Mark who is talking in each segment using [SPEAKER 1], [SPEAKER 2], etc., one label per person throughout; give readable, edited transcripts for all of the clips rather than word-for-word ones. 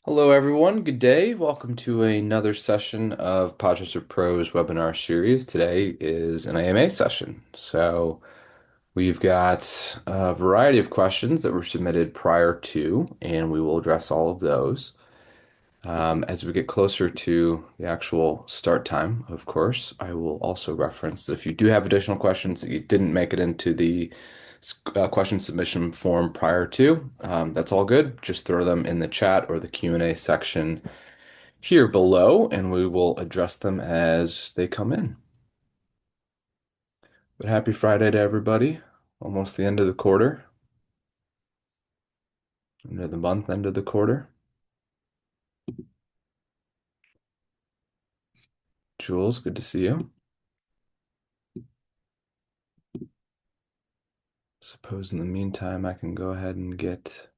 [SPEAKER 1] Hello, everyone. Good day. Welcome to another session of Podchaser Pro's webinar series. Today is an AMA session. So we've got a variety of questions that were submitted prior to, and we will address all of those. As we get closer to the actual start time, of course, I will also reference that if you do have additional questions that you didn't make it into the question submission form prior to, that's all good. Just throw them in the chat or the Q&A section here below, and we will address them as they come in. But happy Friday to everybody. Almost the end of the quarter, end of the month, end of the quarter. Jules, good to see you. Suppose in the meantime, I can go ahead and get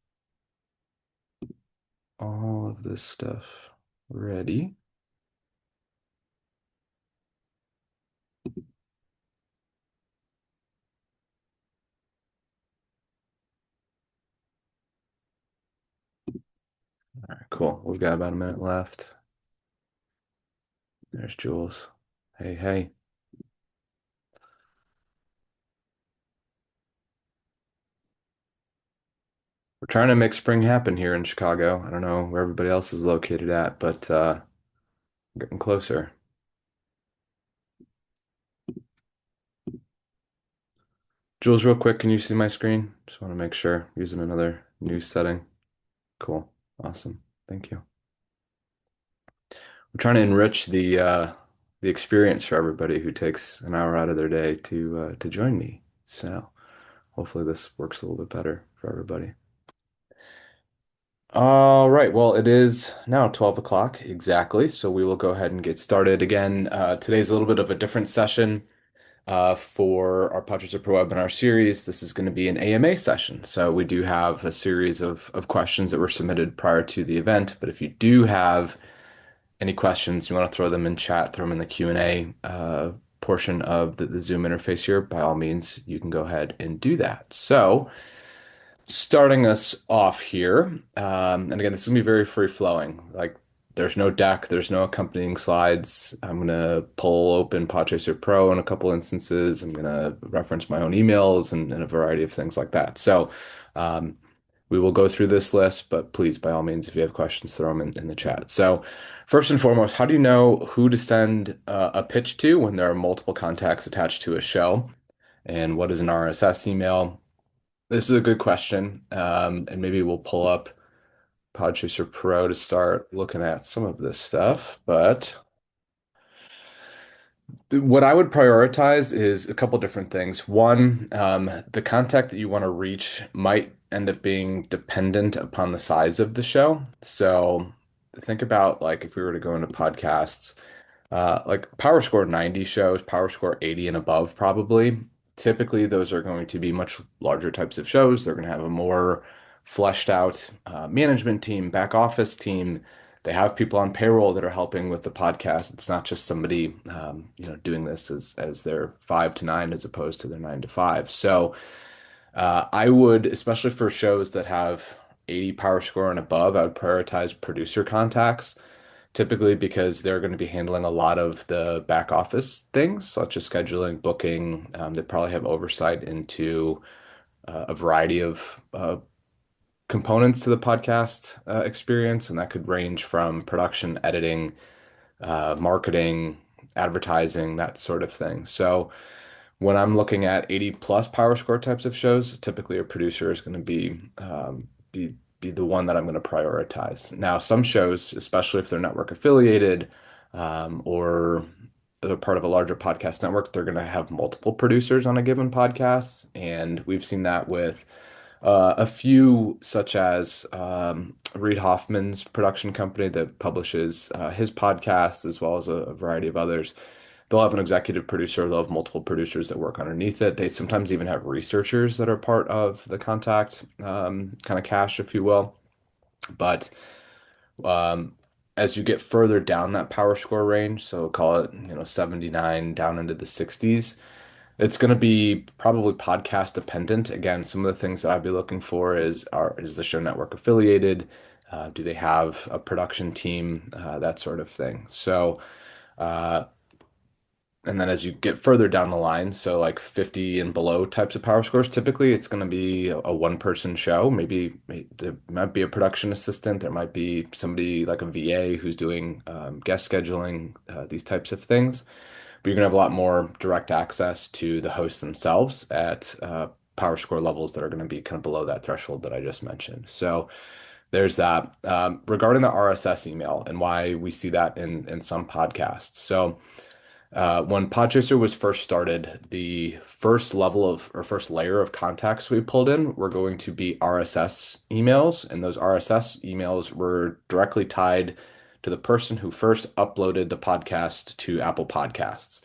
[SPEAKER 1] all of this stuff ready. All right, cool. We've got about a minute left. There's Jules. Hey, hey. We're trying to make spring happen here in Chicago. I don't know where everybody else is located at, but getting closer. Jules, real quick, can you see my screen? Just want to make sure. Using another new setting. Cool. Awesome. Thank you. We're trying to enrich the experience for everybody who takes an hour out of their day to join me. So hopefully this works a little bit better for everybody. All right. Well, it is now 12 o'clock exactly. So we will go ahead and get started again. Today's a little bit of a different session for our Podchaser Pro webinar series. This is going to be an AMA session. So we do have a series of questions that were submitted prior to the event. But if you do have any questions, you want to throw them in chat, throw them in the Q&A portion of the Zoom interface here, by all means, you can go ahead and do that. So starting us off here, and again, this is gonna be very free flowing. Like, there's no deck, there's no accompanying slides. I'm gonna pull open Podchaser Pro in a couple instances. I'm gonna reference my own emails and a variety of things like that. So, um, we will go through this list, but please, by all means, if you have questions, throw them in the chat. So, first and foremost, how do you know who to send a pitch to when there are multiple contacts attached to a show? And what is an RSS email? This is a good question. And maybe we'll pull up Podchaser Pro to start looking at some of this stuff. But what I would prioritize is a couple different things. One, the contact that you want to reach might end up being dependent upon the size of the show. So think about like if we were to go into podcasts, like Power Score 90 shows, Power Score 80 and above, probably. Typically, those are going to be much larger types of shows. They're going to have a more fleshed out management team, back office team. They have people on payroll that are helping with the podcast. It's not just somebody, doing this as their 5 to 9 as opposed to their 9 to 5. So I would, especially for shows that have 80 Power Score and above, I would prioritize producer contacts typically because they're going to be handling a lot of the back office things, such as scheduling, booking. They probably have oversight into a variety of components to the podcast experience, and that could range from production, editing, marketing, advertising, that sort of thing. So when I'm looking at 80 plus Power Score types of shows, typically a producer is going to be the one that I'm going to prioritize. Now, some shows, especially if they're network affiliated, or they're part of a larger podcast network, they're going to have multiple producers on a given podcast, and we've seen that with a few, such as Reid Hoffman's production company that publishes his podcast, as well as a variety of others. They'll have an executive producer, they'll have multiple producers that work underneath it. They sometimes even have researchers that are part of the contact kind of cache, if you will. But um, as you get further down that power score range, so call it, 79 down into the 60s, it's going to be probably podcast dependent. Again, some of the things that I'd be looking for is the show network affiliated? Do they have a production team? That sort of thing. So, uh, and then as you get further down the line, so like 50 and below types of power scores, typically it's going to be a one-person show. Maybe there might be a production assistant. There might be somebody like a VA who's doing guest scheduling, these types of things. But you're going to have a lot more direct access to the hosts themselves at power score levels that are going to be kind of below that threshold that I just mentioned. So there's that. Regarding the RSS email and why we see that in some podcasts. So when Podchaser was first started, the first level of or first layer of contacts we pulled in were going to be RSS emails, and those RSS emails were directly tied to the person who first uploaded the podcast to Apple Podcasts.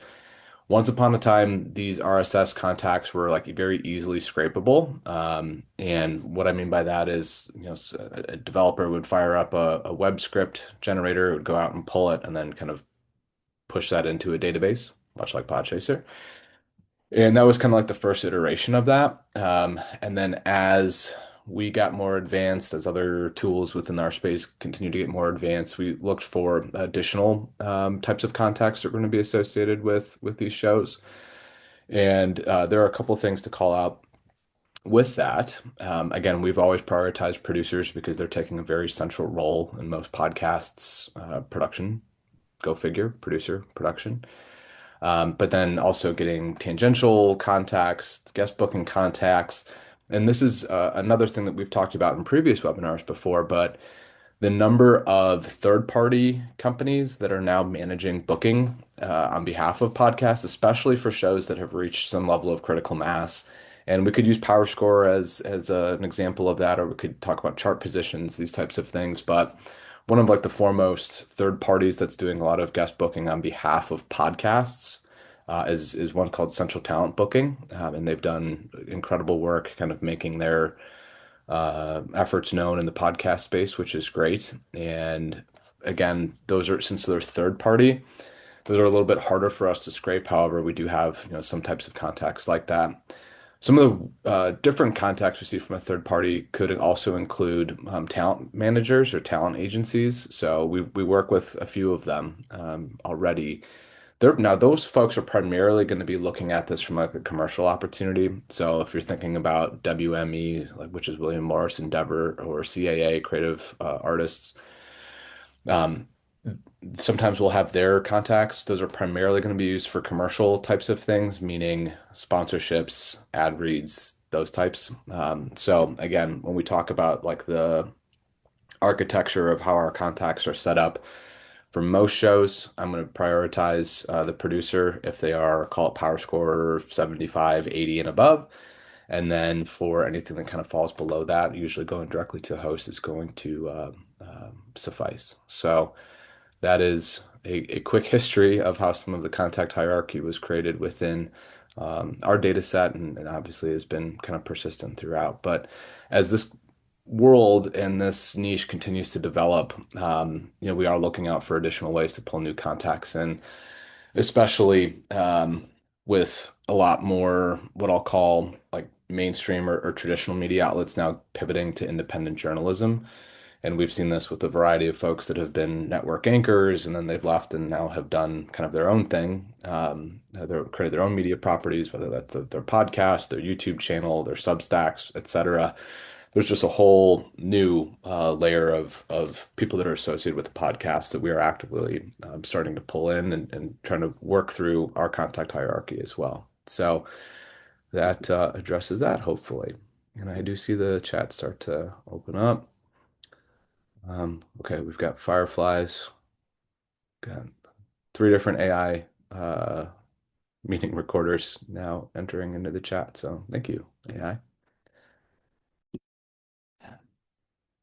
[SPEAKER 1] Once upon a time, these RSS contacts were like very easily scrapable. And what I mean by that is, a developer would fire up a web script generator, would go out and pull it, and then kind of push that into a database, much like Podchaser. And that was kind of like the first iteration of that. And then as we got more advanced, as other tools within our space continued to get more advanced, we looked for additional types of contacts that are going to be associated with these shows. And there are a couple things to call out with that. Again, we've always prioritized producers because they're taking a very central role in most podcasts, production. Go figure, producer, production. But then also getting tangential contacts, guest booking contacts. And this is another thing that we've talked about in previous webinars before, but the number of third-party companies that are now managing booking on behalf of podcasts, especially for shows that have reached some level of critical mass. And we could use PowerScore as an example of that, or we could talk about chart positions, these types of things. But one of like the foremost third parties that's doing a lot of guest booking on behalf of podcasts is one called Central Talent Booking, and they've done incredible work, kind of making their efforts known in the podcast space, which is great. And again, those are since they're third party, those are a little bit harder for us to scrape. However, we do have some types of contacts like that. Some of the different contacts we see from a third party could also include talent managers or talent agencies. So we work with a few of them already. Now, those folks are primarily going to be looking at this from like a commercial opportunity. So if you're thinking about WME, like which is William Morris Endeavor, or CAA, Creative Artists, um, sometimes we'll have their contacts. Those are primarily going to be used for commercial types of things, meaning sponsorships, ad reads, those types. So again, when we talk about like the architecture of how our contacts are set up, for most shows, I'm going to prioritize the producer if they are, call it power score 75, 80 and above. And then for anything that kind of falls below that, usually going directly to a host is going to suffice. So that is a quick history of how some of the contact hierarchy was created within our data set, and obviously has been kind of persistent throughout. But as this world and this niche continues to develop, we are looking out for additional ways to pull new contacts in, especially with a lot more what I'll call like mainstream or traditional media outlets now pivoting to independent journalism. And we've seen this with a variety of folks that have been network anchors and then they've left and now have done kind of their own thing. They've created their own media properties, whether that's their podcast, their YouTube channel, their Substacks, etc. There's just a whole new layer of people that are associated with the podcast that we are actively starting to pull in and trying to work through our contact hierarchy as well. So that addresses that, hopefully. And I do see the chat start to open up. Okay, we've got fireflies, got three different AI meeting recorders now entering into the chat. So thank you, AI.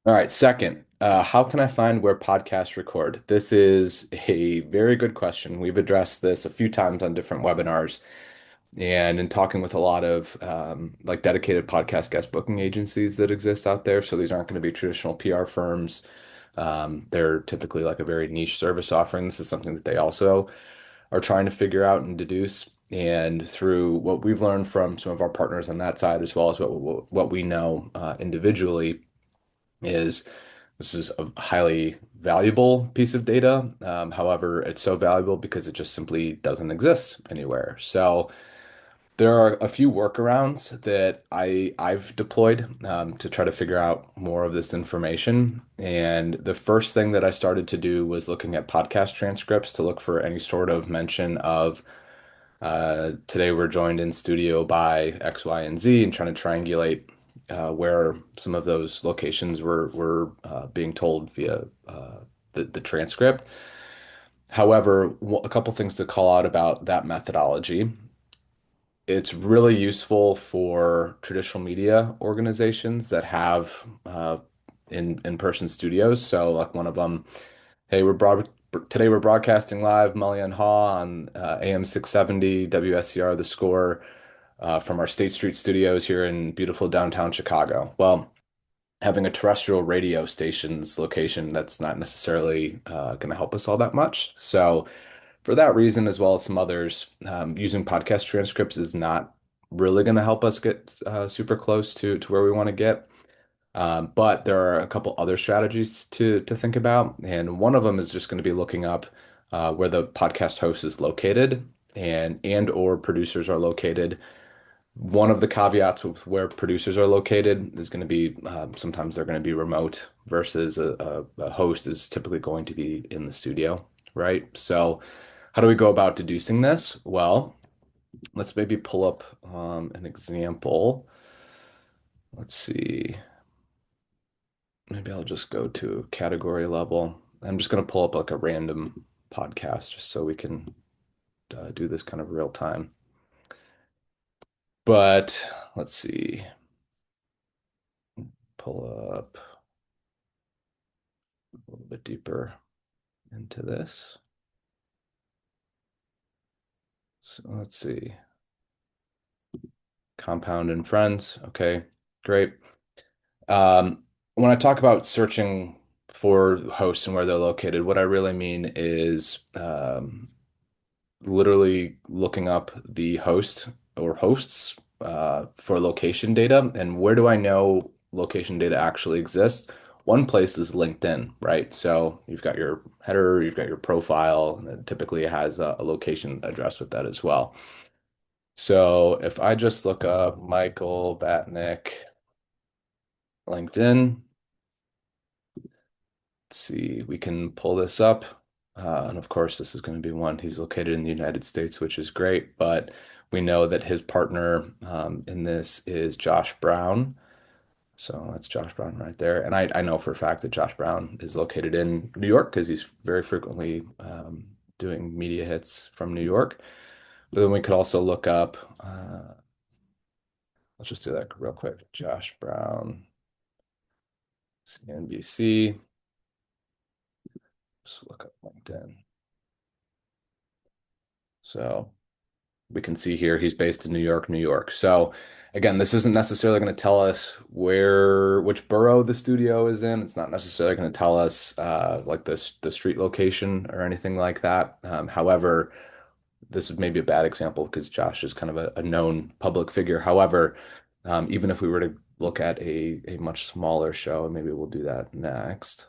[SPEAKER 1] All right, second, how can I find where podcasts record? This is a very good question. We've addressed this a few times on different webinars and in talking with a lot of like dedicated podcast guest booking agencies that exist out there. So these aren't going to be traditional PR firms. They're typically like a very niche service offering. This is something that they also are trying to figure out and deduce. And through what we've learned from some of our partners on that side, as well as what we know individually, is This is a highly valuable piece of data. However, it's so valuable because it just simply doesn't exist anywhere. So there are a few workarounds that I've deployed to try to figure out more of this information. And the first thing that I started to do was looking at podcast transcripts to look for any sort of mention of today we're joined in studio by X, Y, and Z, and trying to triangulate where some of those locations were being told via the transcript. However, a couple things to call out about that methodology. It's really useful for traditional media organizations that have in-person studios. So, like one of them, hey, today we're broadcasting live Mully and Haw on AM 670 WSCR The Score from our State Street studios here in beautiful downtown Chicago. Well, having a terrestrial radio station's location, that's not necessarily going to help us all that much. So, for that reason, as well as some others, using podcast transcripts is not really going to help us get super close to where we want to get. But there are a couple other strategies to think about, and one of them is just going to be looking up where the podcast host is located and or producers are located. One of the caveats with where producers are located is going to be sometimes they're going to be remote versus a host is typically going to be in the studio, right? So, how do we go about deducing this? Well, let's maybe pull up an example. Let's see. Maybe I'll just go to category level. I'm just going to pull up like a random podcast just so we can do this kind of real time. But let's see. Pull up a little bit deeper into this. So let's see. Compound and friends. Okay, great. When I talk about searching for hosts and where they're located, what I really mean is literally looking up the host or hosts for location data. And where do I know location data actually exists? One place is LinkedIn, right? So you've got your header, you've got your profile, and it typically has a location address with that as well. So if I just look up Michael Batnick, LinkedIn, let's see, we can pull this up. And of course, this is going to be one. He's located in the United States, which is great, but we know that his partner in this is Josh Brown. So that's Josh Brown right there. And I know for a fact that Josh Brown is located in New York because he's very frequently doing media hits from New York. But then we could also look up, let's just do that real quick. Josh Brown, CNBC. Just look up LinkedIn. So we can see here he's based in New York, New York. So again, this isn't necessarily going to tell us which borough the studio is in. It's not necessarily going to tell us like the street location or anything like that. However, this is maybe a bad example because Josh is kind of a known public figure. However, even if we were to look at a much smaller show, and maybe we'll do that next.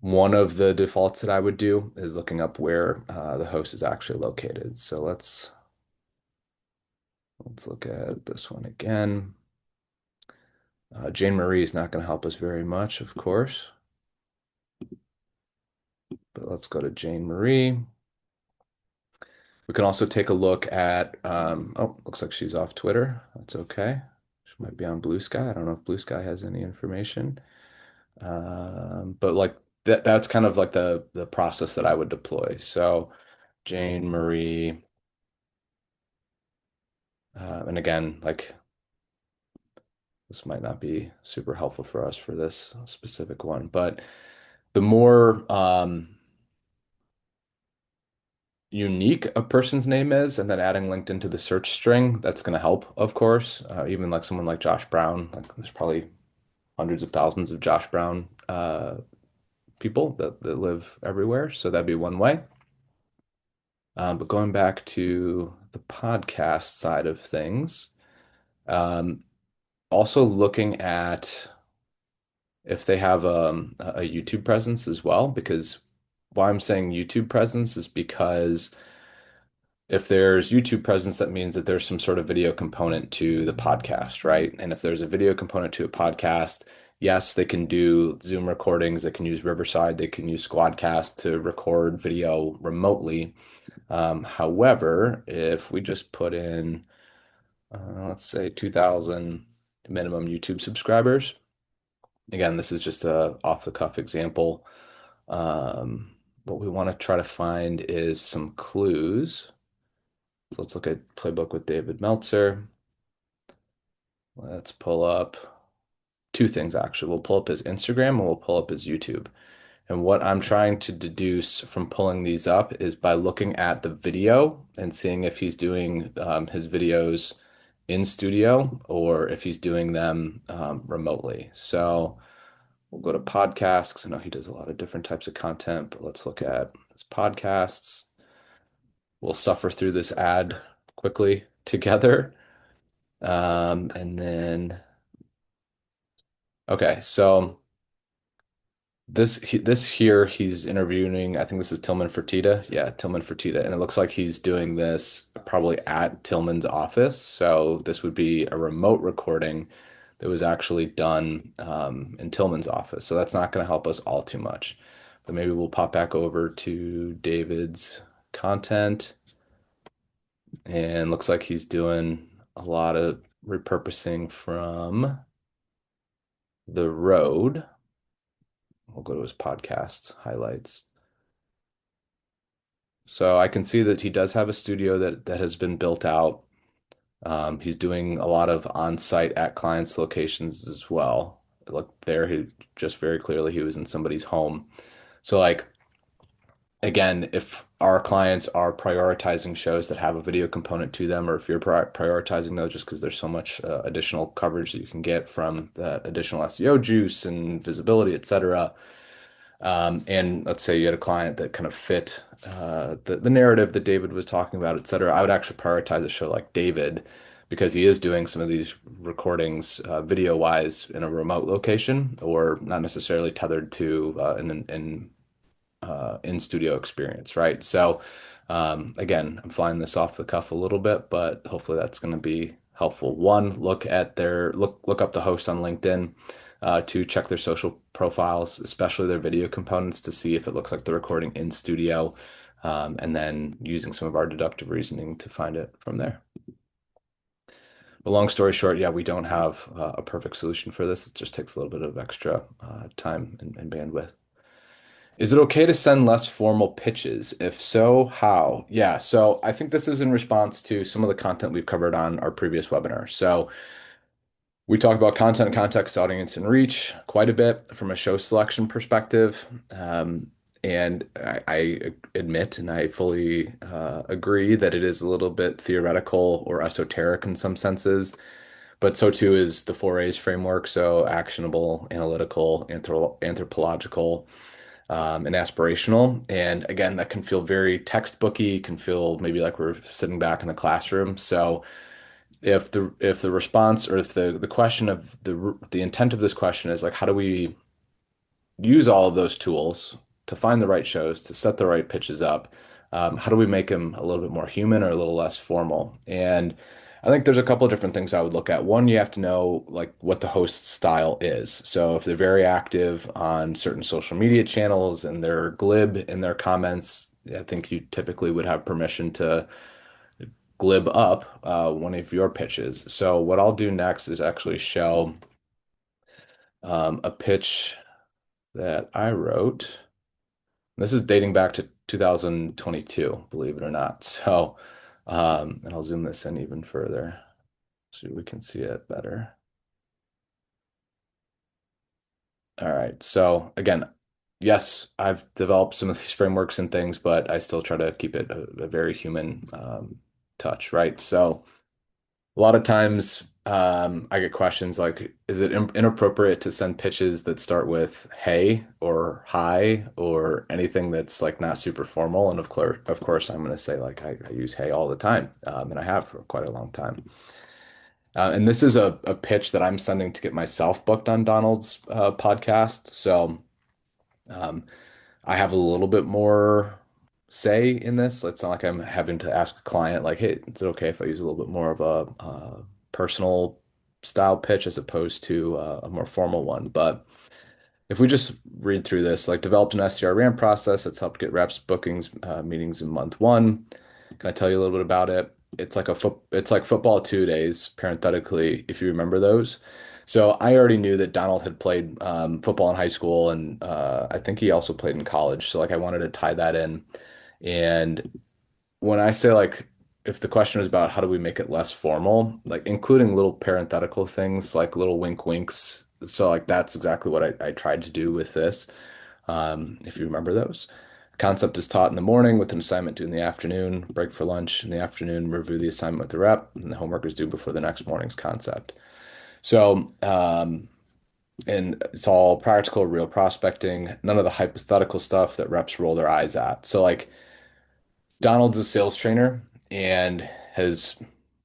[SPEAKER 1] One of the defaults that I would do is looking up where the host is actually located. So let's look at this one again. Jane Marie is not going to help us very much, of course, but let's go to Jane Marie. We can also take a look at, oh, looks like she's off Twitter. That's okay. She might be on Blue Sky. I don't know if Blue Sky has any information. But like that's kind of like the process that I would deploy. So Jane Marie, and again, like this might not be super helpful for us for this specific one, but the more unique a person's name is, and then adding LinkedIn to the search string, that's going to help, of course. Even like someone like Josh Brown, like there's probably hundreds of thousands of Josh Brown people that live everywhere. So that'd be one way. But going back to the podcast side of things, um, also looking at if they have a YouTube presence as well, because why I'm saying YouTube presence is because if there's YouTube presence, that means that there's some sort of video component to the podcast, right? And if there's a video component to a podcast, yes, they can do Zoom recordings, they can use Riverside, they can use Squadcast to record video remotely. However, if we just put in, let's say 2,000 minimum YouTube subscribers, again, this is just a off the cuff example. What we want to try to find is some clues. So let's look at Playbook with David Meltzer. Let's pull up two things actually. We'll pull up his Instagram and we'll pull up his YouTube. And what I'm trying to deduce from pulling these up is by looking at the video and seeing if he's doing his videos in studio or if he's doing them remotely. So we'll go to podcasts because I know he does a lot of different types of content, but let's look at his podcasts. We'll suffer through this ad quickly together. And then, okay, so this here he's interviewing. I think this is Tillman Fertitta. Yeah, Tillman Fertitta, and it looks like he's doing this probably at Tillman's office. So this would be a remote recording that was actually done in Tillman's office. So that's not going to help us all too much. But maybe we'll pop back over to David's content, and looks like he's doing a lot of repurposing from the road. We'll go to his podcast highlights. So I can see that he does have a studio that has been built out. He's doing a lot of on-site at clients' locations as well. Look there, he just very clearly he was in somebody's home. So like again, if our clients are prioritizing shows that have a video component to them, or if you're prioritizing those just because there's so much additional coverage that you can get from the additional SEO juice and visibility, et cetera, and let's say you had a client that kind of fit the narrative that David was talking about, et cetera. I would actually prioritize a show like David because he is doing some of these recordings video wise in a remote location or not necessarily tethered to in studio experience, right? So again, I'm flying this off the cuff a little bit, but hopefully that's going to be helpful. One, look up the host on LinkedIn. To check their social profiles, especially their video components, to see if it looks like they're recording in studio, and then using some of our deductive reasoning to find it from there. But long story short, yeah, we don't have a perfect solution for this. It just takes a little bit of extra time and bandwidth. Is it okay to send less formal pitches? If so, how? Yeah, so I think this is in response to some of the content we've covered on our previous webinar. So we talked about content, context, audience, and reach quite a bit from a show selection perspective. And I admit and I fully agree that it is a little bit theoretical or esoteric in some senses, but so too is the 4A's framework. So actionable, analytical, anthropological, and aspirational. And again, that can feel very textbooky, can feel maybe like we're sitting back in a classroom. So if the response or if the question of the intent of this question is like how do we use all of those tools to find the right shows to set the right pitches up, how do we make them a little bit more human or a little less formal? And I think there's a couple of different things I would look at. One, you have to know like what the host's style is. So if they're very active on certain social media channels and they're glib in their comments, I think you typically would have permission to glib up one of your pitches. So what I'll do next is actually show a pitch that I wrote. This is dating back to 2022, believe it or not. So, and I'll zoom this in even further so we can see it better. All right. So again, yes, I've developed some of these frameworks and things, but I still try to keep it a very human touch, right? So a lot of times, I get questions like, is it inappropriate to send pitches that start with hey or hi or anything that's like not super formal? And of course, I'm going to say like I use hey all the time, and I have for quite a long time. And this is a pitch that I'm sending to get myself booked on Donald's podcast. So um, I have a little bit more say in this. It's not like I'm having to ask a client, like, hey, is it okay if I use a little bit more of a personal style pitch as opposed to a more formal one? But if we just read through this, like developed an SDR RAM process that's helped get reps bookings meetings in month one. Can I tell you a little bit about it? It's like football 2 days, parenthetically, if you remember those. So I already knew that Donald had played football in high school, and I think he also played in college. So like I wanted to tie that in. And when I say like if the question is about how do we make it less formal, like including little parenthetical things like little wink winks. So like that's exactly what I tried to do with this. If you remember those. Concept is taught in the morning with an assignment due in the afternoon, break for lunch in the afternoon, review the assignment with the rep, and the homework is due before the next morning's concept. So, and it's all practical, real prospecting, none of the hypothetical stuff that reps roll their eyes at. So, like, Donald's a sales trainer, and his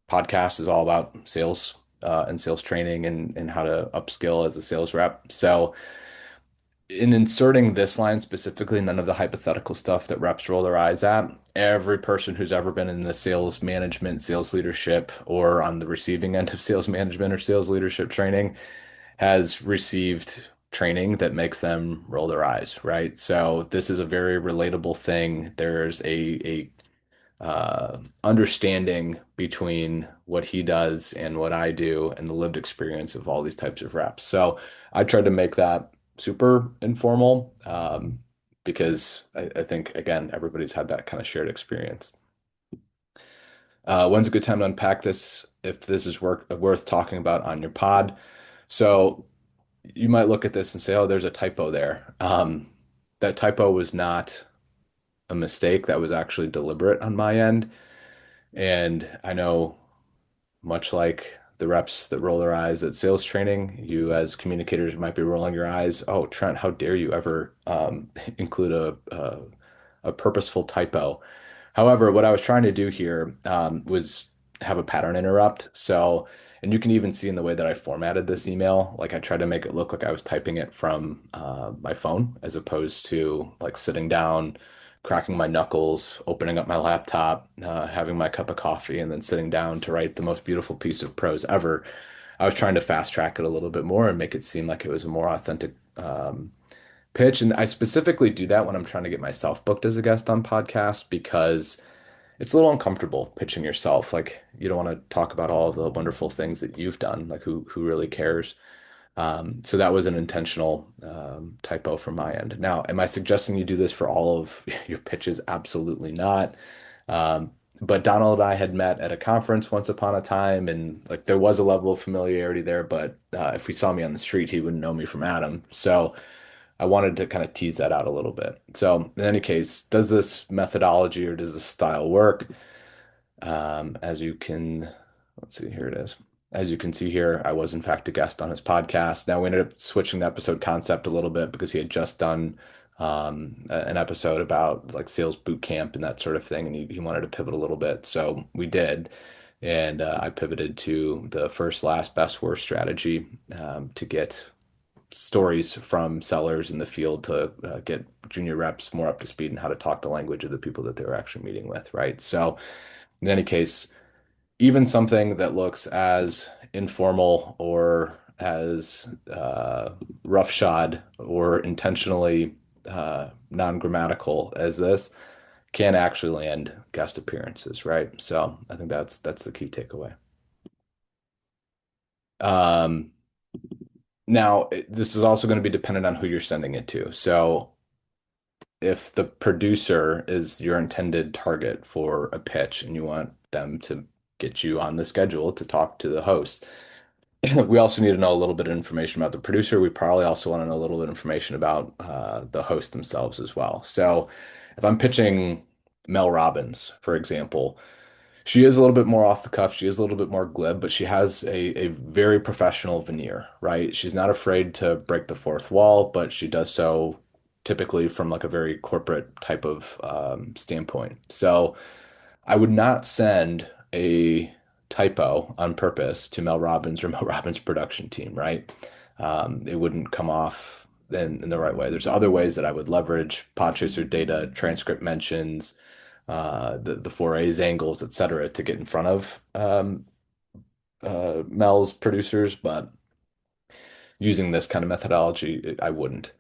[SPEAKER 1] podcast is all about sales and sales training and how to upskill as a sales rep. So, in inserting this line specifically, none of the hypothetical stuff that reps roll their eyes at. Every person who's ever been in the sales management, sales leadership, or on the receiving end of sales management or sales leadership training has received training that makes them roll their eyes, right? So this is a very relatable thing. There's a understanding between what he does and what I do and the lived experience of all these types of reps. So I tried to make that super informal because I think, again, everybody's had that kind of shared experience. When's a good time to unpack this if this is worth talking about on your pod? So you might look at this and say, oh, there's a typo there. That typo was not a mistake. That was actually deliberate on my end. And I know, much like the reps that roll their eyes at sales training, you as communicators might be rolling your eyes. Oh, Trent, how dare you ever include a purposeful typo? However, what I was trying to do here was have a pattern interrupt. So, and you can even see in the way that I formatted this email, like I tried to make it look like I was typing it from my phone as opposed to like sitting down, cracking my knuckles, opening up my laptop, having my cup of coffee, and then sitting down to write the most beautiful piece of prose ever. I was trying to fast track it a little bit more and make it seem like it was a more authentic pitch. And I specifically do that when I'm trying to get myself booked as a guest on podcasts because it's a little uncomfortable pitching yourself. Like you don't want to talk about all of the wonderful things that you've done. Like who really cares? So that was an intentional typo from my end. Now, am I suggesting you do this for all of your pitches? Absolutely not. But Donald and I had met at a conference once upon a time, and like there was a level of familiarity there. But if he saw me on the street, he wouldn't know me from Adam. So I wanted to kind of tease that out a little bit. So in any case, does this methodology or does this style work? As you can, let's see, here it is. As you can see here, I was in fact a guest on his podcast. Now we ended up switching the episode concept a little bit because he had just done an episode about like sales boot camp and that sort of thing, and he wanted to pivot a little bit. So we did, and I pivoted to the first, last, best, worst strategy to get stories from sellers in the field to get junior reps more up to speed in how to talk the language of the people that they're actually meeting with, right? So in any case, even something that looks as informal or as roughshod or intentionally non-grammatical as this can actually land guest appearances, right? So I think that's the key takeaway. Um, Now, this is also going to be dependent on who you're sending it to. So if the producer is your intended target for a pitch and you want them to get you on the schedule to talk to the host, we also need to know a little bit of information about the producer. We probably also want to know a little bit of information about the host themselves as well. So if I'm pitching Mel Robbins, for example, she is a little bit more off the cuff. She is a little bit more glib, but she has a very professional veneer, right? She's not afraid to break the fourth wall, but she does so typically from like a very corporate type of standpoint. So I would not send a typo on purpose to Mel Robbins or Mel Robbins' production team, right? It wouldn't come off in the right way. There's other ways that I would leverage Podchaser data, transcript mentions, the four A's angles, et cetera, to get in front of Mel's producers, but using this kind of methodology, I wouldn't.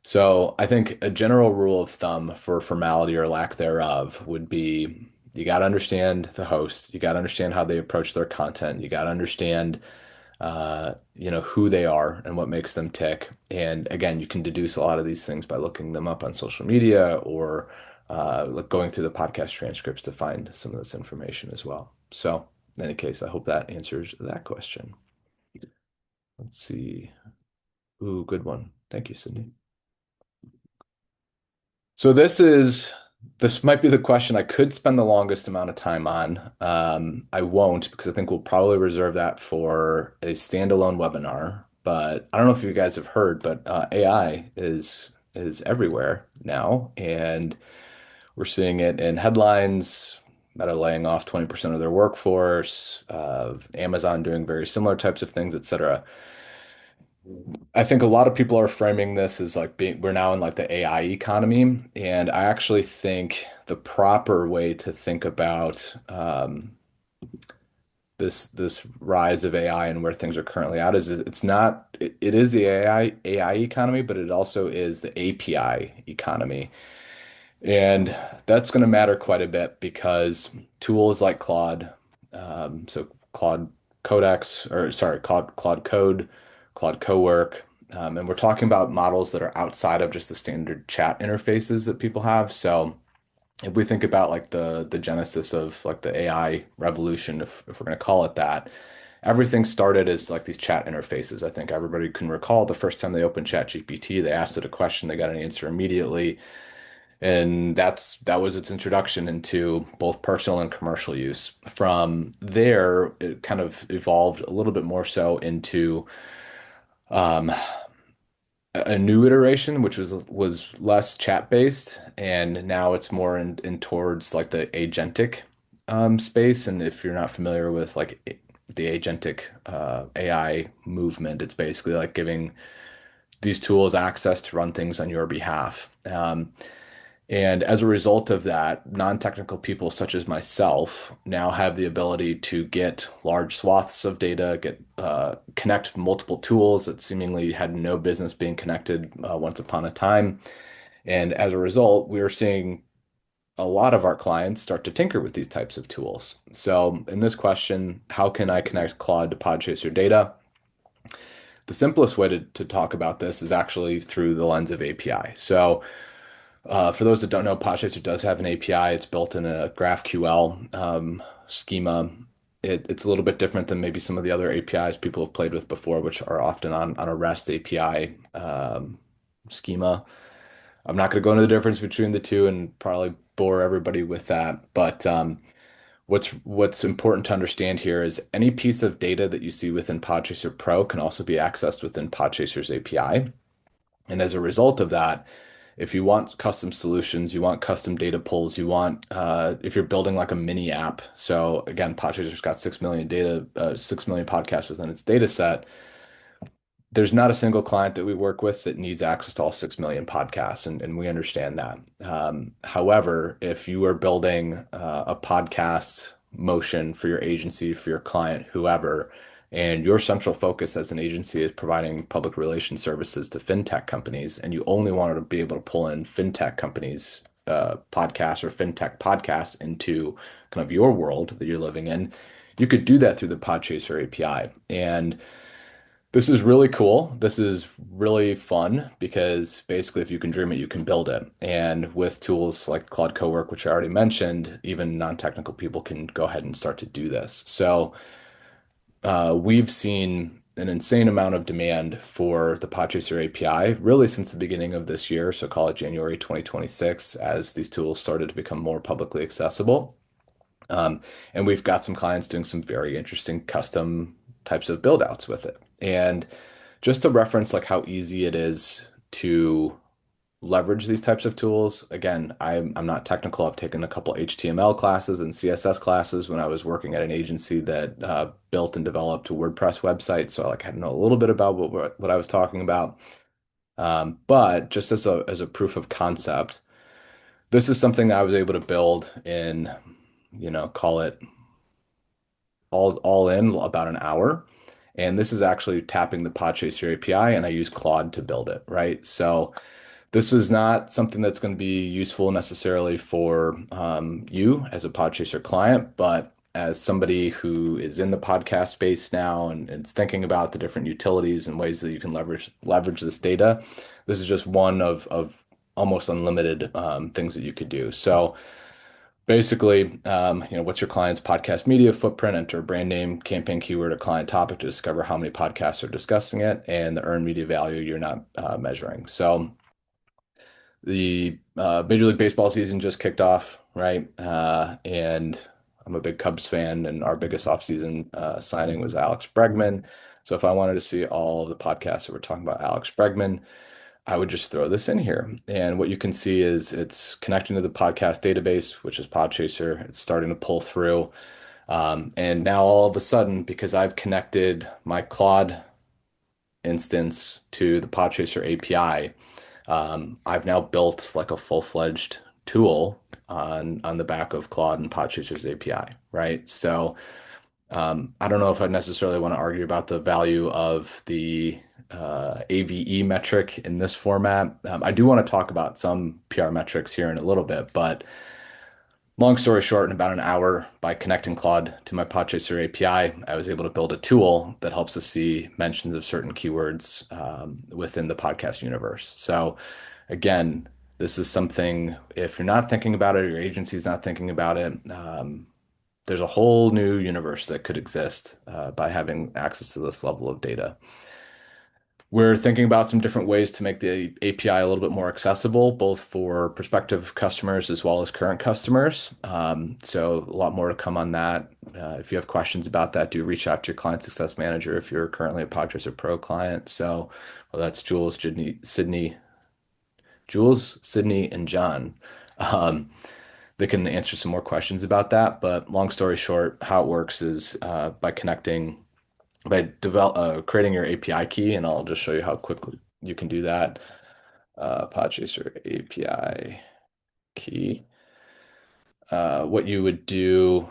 [SPEAKER 1] So I think a general rule of thumb for formality or lack thereof would be you got to understand the host, you got to understand how they approach their content, you got to understand who they are and what makes them tick. And again, you can deduce a lot of these things by looking them up on social media or going through the podcast transcripts to find some of this information as well. So in any case, I hope that answers that question. Let's see. Ooh, good one. Thank you, Sydney. So this might be the question I could spend the longest amount of time on. I won't because I think we'll probably reserve that for a standalone webinar. But I don't know if you guys have heard, but AI is everywhere now, and we're seeing it in headlines. Meta laying off 20% of their workforce, Amazon doing very similar types of things, et cetera. I think a lot of people are framing this as like being we're now in like the AI economy, and I actually think the proper way to think about this rise of AI and where things are currently at is it's not it is the AI economy, but it also is the API economy, and that's going to matter quite a bit because tools like Claude, so Claude Codex, or sorry, Claude Code, Claude Cowork, and we're talking about models that are outside of just the standard chat interfaces that people have. So if we think about like the genesis of like the AI revolution, if we're going to call it that, everything started as like these chat interfaces. I think everybody can recall the first time they opened ChatGPT, they asked it a question, they got an answer immediately. And that was its introduction into both personal and commercial use. From there, it kind of evolved a little bit more so into um, a new iteration, which was less chat based, and now it's more in towards like the agentic space. And if you're not familiar with like the agentic AI movement, it's basically like giving these tools access to run things on your behalf. And as a result of that, non-technical people such as myself now have the ability to get large swaths of data, connect multiple tools that seemingly had no business being connected once upon a time. And as a result, we are seeing a lot of our clients start to tinker with these types of tools. So in this question, how can I connect Claude to Podchaser data? The simplest way to talk about this is actually through the lens of API. So for those that don't know, Podchaser does have an API. It's built in a GraphQL schema. It's a little bit different than maybe some of the other APIs people have played with before, which are often on a REST API schema. I'm not going to go into the difference between the two and probably bore everybody with that. But what's important to understand here is any piece of data that you see within Podchaser Pro can also be accessed within Podchaser's API. And as a result of that, if you want custom solutions, you want custom data pulls, you want if you're building like a mini app. So again, Podchaser's got 6 million podcasts within its data set. There's not a single client that we work with that needs access to all 6 million podcasts, and we understand that. However, if you are building a podcast motion for your agency, for your client, whoever, and your central focus as an agency is providing public relations services to fintech companies, and you only wanted to be able to pull in fintech companies, podcasts or fintech podcasts into kind of your world that you're living in, you could do that through the Podchaser API. And this is really cool. This is really fun because basically, if you can dream it, you can build it. And with tools like Claude Cowork, which I already mentioned, even non-technical people can go ahead and start to do this. So we've seen an insane amount of demand for the Podchaser API really since the beginning of this year. So call it January 2026, as these tools started to become more publicly accessible. And we've got some clients doing some very interesting custom types of build outs with it. And just to reference like how easy it is to leverage these types of tools. Again, I'm not technical. I've taken a couple HTML classes and CSS classes when I was working at an agency that built and developed a WordPress website. So like I know a little bit about what I was talking about. But just as a proof of concept, this is something that I was able to build in, call it all in about an hour. And this is actually tapping the Podchaser API, and I use Claude to build it, right? So this is not something that's going to be useful necessarily for you as a Podchaser client, but as somebody who is in the podcast space now and is thinking about the different utilities and ways that you can leverage this data, this is just one of almost unlimited things that you could do. So basically, what's your client's podcast media footprint? Enter a brand name, campaign keyword, or client topic to discover how many podcasts are discussing it, and the earned media value you're not measuring. So the Major League Baseball season just kicked off, right? And I'm a big Cubs fan, and our biggest offseason signing was Alex Bregman. So if I wanted to see all of the podcasts that were talking about Alex Bregman, I would just throw this in here. And what you can see is it's connecting to the podcast database, which is Podchaser. It's starting to pull through. And now all of a sudden, because I've connected my Claude instance to the Podchaser API, I've now built like a full-fledged tool on the back of Claude and Podchaser's API, right? So I don't know if I necessarily want to argue about the value of the AVE metric in this format. I do want to talk about some PR metrics here in a little bit, but long story short, in about an hour, by connecting Claude to my Podchaser API, I was able to build a tool that helps us see mentions of certain keywords within the podcast universe. So, again, this is something, if you're not thinking about it, or your agency's not thinking about it, there's a whole new universe that could exist by having access to this level of data. We're thinking about some different ways to make the API a little bit more accessible, both for prospective customers as well as current customers. So a lot more to come on that. If you have questions about that, do reach out to your client success manager if you're currently a Podchaser Pro client. So well, that's Jules, Sydney, and John. Um, they can answer some more questions about that. But long story short, how it works is by creating your API key, and I'll just show you how quickly you can do that. Podchaser API key. What you would do,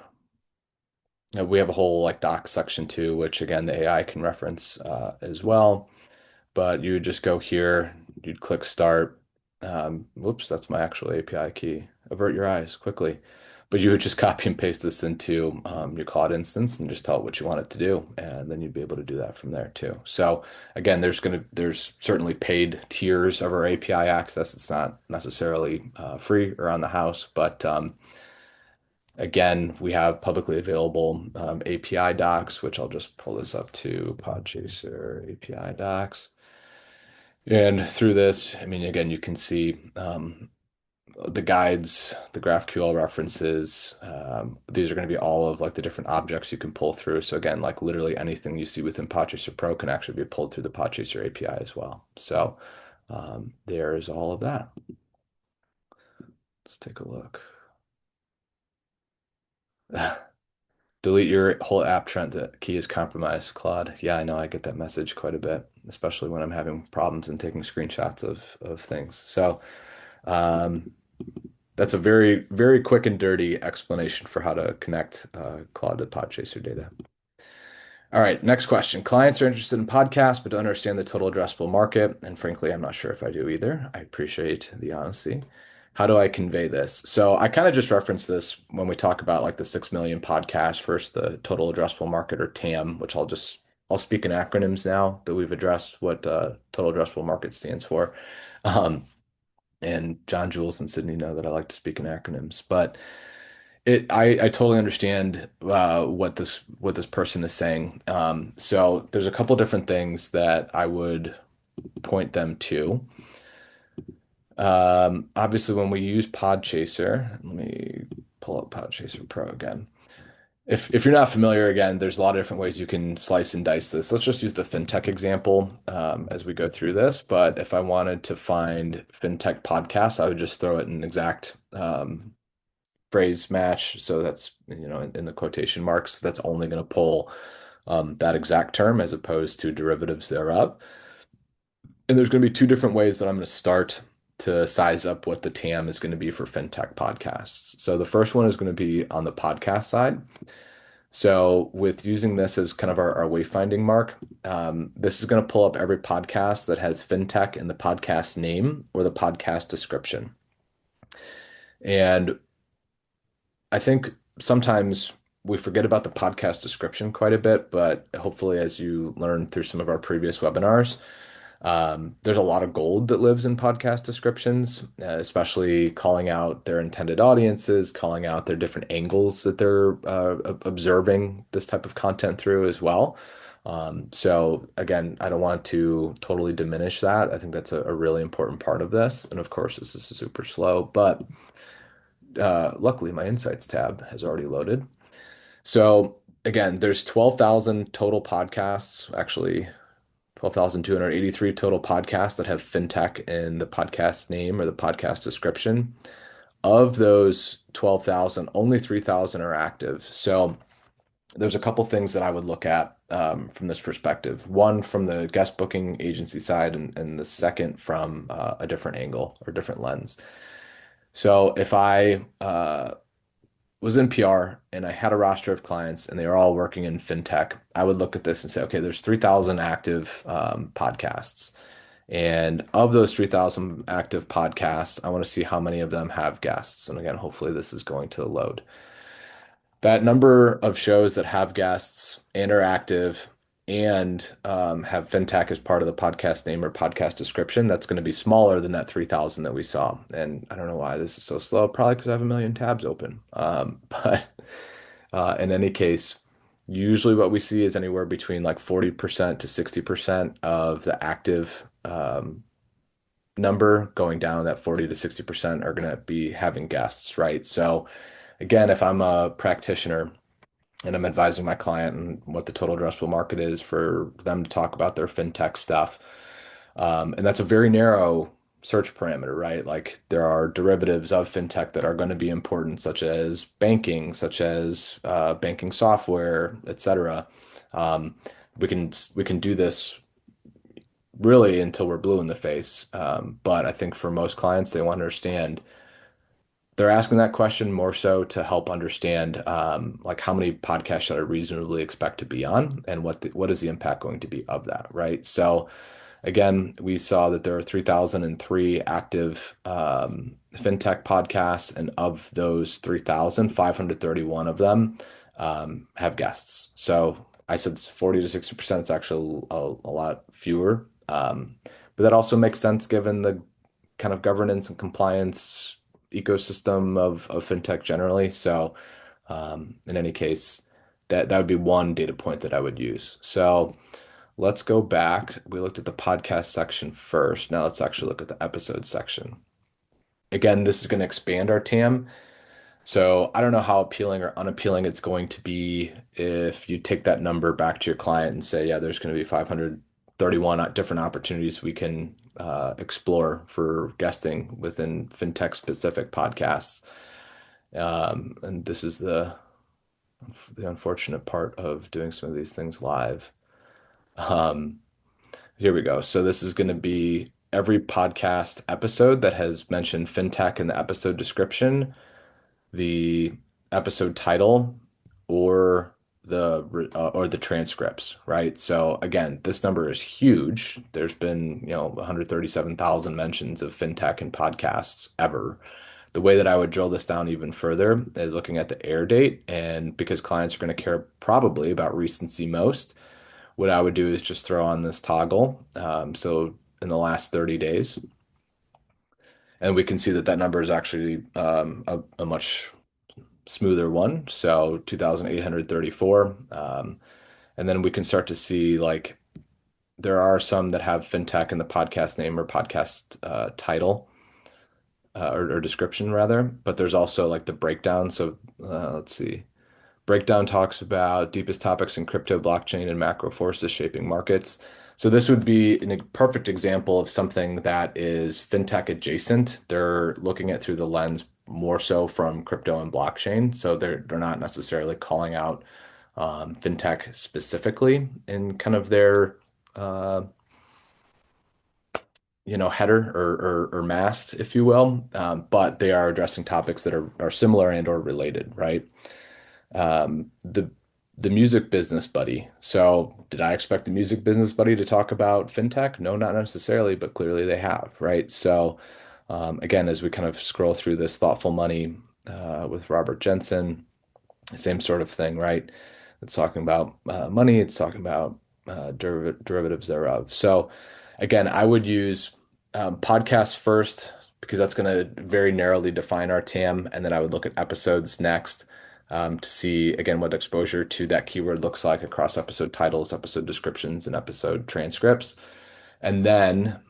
[SPEAKER 1] we have a whole like docs section too, which again the AI can reference as well. But you would just go here, you'd click start. Whoops, that's my actual API key. Avert your eyes quickly. But you would just copy and paste this into your Claude instance and just tell it what you want it to do, and then you'd be able to do that from there too. So again, there's certainly paid tiers of our API access. It's not necessarily free or on the house, but again, we have publicly available API docs, which I'll just pull this up to Podchaser API docs. And through this, I mean, again, you can see the guides, the GraphQL references. These are going to be all of like the different objects you can pull through. So again, like literally anything you see within Podchaser Pro can actually be pulled through the Podchaser API as well. So there's all of that. Let's take a look. Delete your whole app, Trent. The key is compromised, Claude. Yeah, I know. I get that message quite a bit, especially when I'm having problems and taking screenshots of things. So um, that's a very, very quick and dirty explanation for how to connect Claude to Podchaser data. All right, next question. Clients are interested in podcasts, but don't understand the total addressable market. And frankly, I'm not sure if I do either. I appreciate the honesty. How do I convey this? So I kind of just referenced this when we talk about like the 6 million podcasts versus the total addressable market or TAM, which I'll speak in acronyms now that we've addressed what total addressable market stands for. Um, and John, Jules, and Sydney know that I like to speak in acronyms, but I totally understand what this person is saying. So there's a couple different things that I would point them to. Obviously, when we use Podchaser, let me pull up Podchaser Pro again. If you're not familiar, again, there's a lot of different ways you can slice and dice this. Let's just use the fintech example as we go through this. But if I wanted to find fintech podcasts, I would just throw it in exact phrase match. So that's, in the quotation marks, that's only going to pull that exact term as opposed to derivatives thereof. And there's going to be two different ways that I'm going to start to size up what the TAM is going to be for fintech podcasts. So the first one is going to be on the podcast side. So with using this as kind of our wayfinding mark, this is going to pull up every podcast that has fintech in the podcast name or the podcast description. And I think sometimes we forget about the podcast description quite a bit, but hopefully, as you learn through some of our previous webinars, there's a lot of gold that lives in podcast descriptions, especially calling out their intended audiences, calling out their different angles that they're observing this type of content through as well. So again, I don't want to totally diminish that. I think that's a really important part of this. And of course, this is super slow, but luckily my Insights tab has already loaded. So again, there's 12,000 total podcasts, actually 12,283 total podcasts that have fintech in the podcast name or the podcast description. Of those 12,000, only 3,000 are active. So there's a couple things that I would look at from this perspective. One from the guest booking agency side, and the second from a different angle or different lens. So if I was in PR and I had a roster of clients and they were all working in fintech, I would look at this and say, okay, there's 3,000 active podcasts. And of those 3,000 active podcasts, I want to see how many of them have guests. And again, hopefully this is going to load. That number of shows that have guests and are active and have fintech as part of the podcast name or podcast description, that's going to be smaller than that 3,000 that we saw. And I don't know why this is so slow, probably because I have a million tabs open. But in any case, usually what we see is anywhere between like 40% to 60% of the active number going down. That 40 to 60% are going to be having guests, right? So again, if I'm a practitioner and I'm advising my client and what the total addressable market is for them to talk about their fintech stuff. And that's a very narrow search parameter, right? Like there are derivatives of fintech that are going to be important, such as banking, such as banking software, et cetera. Um, we can do this really until we're blue in the face. But I think for most clients, they want to understand they're asking that question more so to help understand like how many podcasts should I reasonably expect to be on and what is the impact going to be of that, right? So again, we saw that there are 3,003 active fintech podcasts, and of those 3,000, 531 of them have guests. So I said it's 40 to 60%. It's actually a lot fewer. But that also makes sense given the kind of governance and compliance ecosystem of fintech generally. So, in any case, that would be one data point that I would use. So, let's go back. We looked at the podcast section first. Now let's actually look at the episode section. Again, this is going to expand our TAM. So I don't know how appealing or unappealing it's going to be if you take that number back to your client and say, yeah, there's going to be 531 different opportunities we can explore for guesting within fintech specific podcasts. And this is the unfortunate part of doing some of these things live. Um, Here we go. So this is going to be every podcast episode that has mentioned fintech in the episode description, the episode title, or the transcripts, right? So again, this number is huge. There's been, 137,000 mentions of fintech in podcasts ever. The way that I would drill this down even further is looking at the air date, and because clients are going to care probably about recency most, what I would do is just throw on this toggle. So in the last 30 days, and we can see that that number is actually a much smoother one. So 2,834. And then we can start to see like there are some that have fintech in the podcast name or podcast title or description rather, but there's also like the breakdown. So let's see. Breakdown talks about deepest topics in crypto, blockchain, and macro forces shaping markets. So this would be a perfect example of something that is fintech adjacent. They're looking at through the lens more so from crypto and blockchain. So they're not necessarily calling out fintech specifically in kind of their uh, header or mast, if you will. But they are addressing topics that are similar and or related, right? The music business buddy. So did I expect the music business buddy to talk about fintech? No, not necessarily, but clearly they have, right? So again, as we kind of scroll through this thoughtful money with Robert Jensen, same sort of thing, right? It's talking about money. It's talking about derivatives thereof. So again, I would use podcasts first because that's going to very narrowly define our TAM, and then I would look at episodes next to see again what exposure to that keyword looks like across episode titles, episode descriptions, and episode transcripts. And then,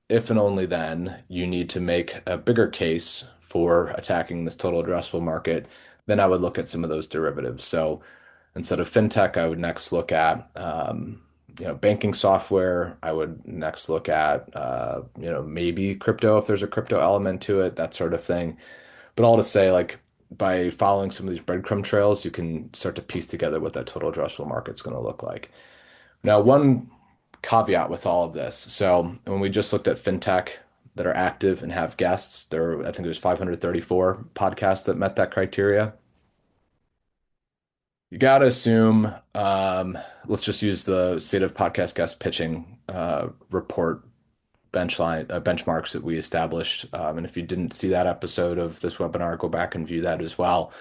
[SPEAKER 1] if and only then, you need to make a bigger case for attacking this total addressable market. Then I would look at some of those derivatives. So instead of fintech, I would next look at banking software. I would next look at maybe crypto if there's a crypto element to it, that sort of thing. But all to say, like by following some of these breadcrumb trails, you can start to piece together what that total addressable market is going to look like. Now, one caveat with all of this. So when we just looked at fintech that are active and have guests, I think there's 534 podcasts that met that criteria. You got to assume, let's just use the state of podcast guest pitching report benchmarks that we established. And if you didn't see that episode of this webinar, go back and view that as well.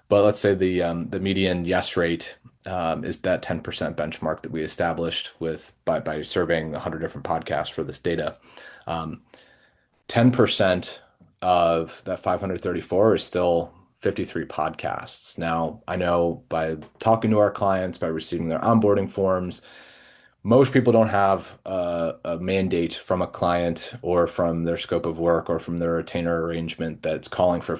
[SPEAKER 1] But let's say the median yes rate is that 10% benchmark that we established by surveying 100 different podcasts for this data. 10% of that 534 is still 53 podcasts. Now, I know by talking to our clients, by receiving their onboarding forms, most people don't have a mandate from a client or from their scope of work or from their retainer arrangement that's calling for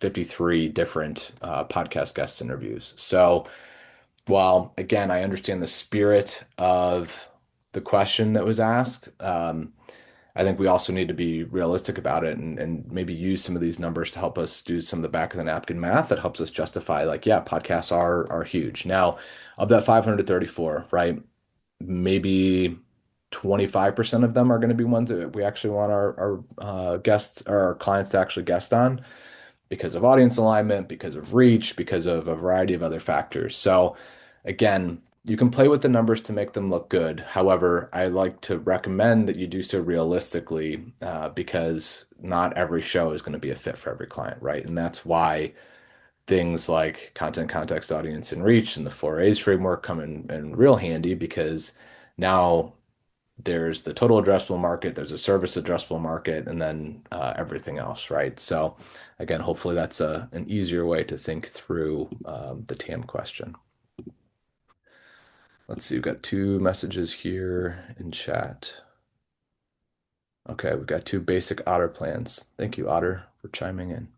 [SPEAKER 1] 53 different podcast guest interviews. So while, again, I understand the spirit of the question that was asked, I think we also need to be realistic about it and maybe use some of these numbers to help us do some of the back of the napkin math that helps us justify, like, yeah, podcasts are huge. Now, of that 534, right? Maybe 25% of them are going to be ones that we actually want our guests or our clients to actually guest on because of audience alignment, because of reach, because of a variety of other factors. So again, you can play with the numbers to make them look good. However, I like to recommend that you do so realistically because not every show is going to be a fit for every client, right? And that's why things like content, context, audience, and reach and the 4A's framework come in real handy because now there's the total addressable market, there's a service addressable market, and then everything else, right? So again, hopefully that's an easier way to think through the TAM question. Let's see, we've got two messages here in chat. Okay, we've got two basic Otter plans. Thank you, Otter, for chiming in.